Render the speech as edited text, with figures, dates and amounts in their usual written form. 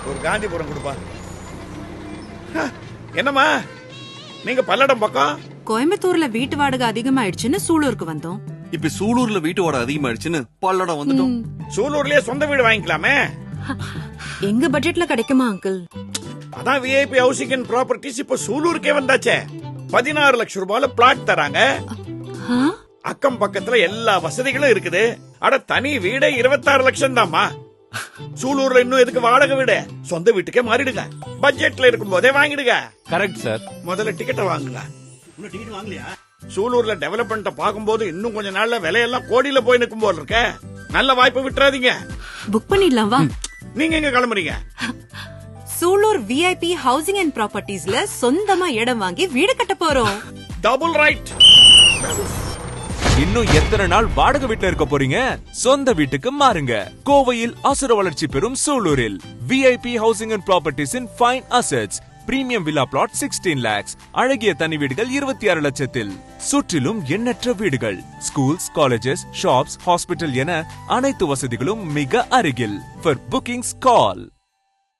ஒரு காந்திபுரம் கொடுப்பா. என்னம்மா நீங்க பல்லடம் பக்கம்? கோயம்புத்தூர்ல வீட்டு வாடகை அதிகமாயிடுச்சுன்னு சூலூருக்கு வந்தோம். இப்ப சூலூர்ல வீட்டு வாடகை அதிகமாயிடுச்சுன்னு பல்லடம் வந்துட்டோம். சூலூர்லயே சொந்த வீடு வாங்கிக்கலாமே. எங்க பட்ஜெட்ல கிடைக்குமா அங்கிள்? அதான் விஐபி ஹவுசிங் அண்ட் ப்ராப்பர்ட்டிஸ் இப்ப சூலூருக்கே வந்தாச்சே. 16 லட்சம் ரூபாயில பிளாட் தராங்க. அக்கம் பக்கத்துல எல்லா வசதிகளும் இருக்குது. அட தனி வீடே 26 லட்சம் தான்மா. சூலூர்ல இன்னும் எதுக்கு வாடகை வீடு? சொந்த வீட்டுக்கே மாறிடுங்க. பட்ஜெட்ல இருக்கும் போதே வாங்கிடுங்க. Correct sir. முதல்ல டிக்கெட்டை வாங்குங்க. சூலூர்ல டெவலப்மெண்ட்ட பாக்கும்போது இன்னும் கொஞ்ச நாள்ல விலையெல்லாம் கோடியில போய் நிற்கும் போல இருக்க. நல்ல வாய்ப்பு விட்டுறாதீங்க. புக் பண்ணிடலாம் வா. நீங்க எங்க கிளம்புறீங்க? சூலூர் விஐபி ஹவுசிங் அண்ட் ப்ராப்பர்ட்டிஸ்ல சொந்தமா இடம் வாங்கி வீடு கட்ட போறோம். Double right. இன்னும் எத்தனை நாள் வாடகை வீட்டுல இருக்க போறீங்க? சொந்த வீட்டுக்கு மாறுங்க. கோவையில் அசுர வளர்ச்சி பெறும் சூலூரில் VIP housing and properties in fine assets. Premium villa plot 16 lakhs. அழகிய தனி வீடுகள் 26 லட்சத்தில். சுற்றிலும் எண்ணற்ற வீடுகள், ஸ்கூல்ஸ், காலேஜஸ், ஷாப்ஸ், ஹாஸ்பிட்டல் என அனைத்து வசதிகளும் மிக அருகில். For bookings call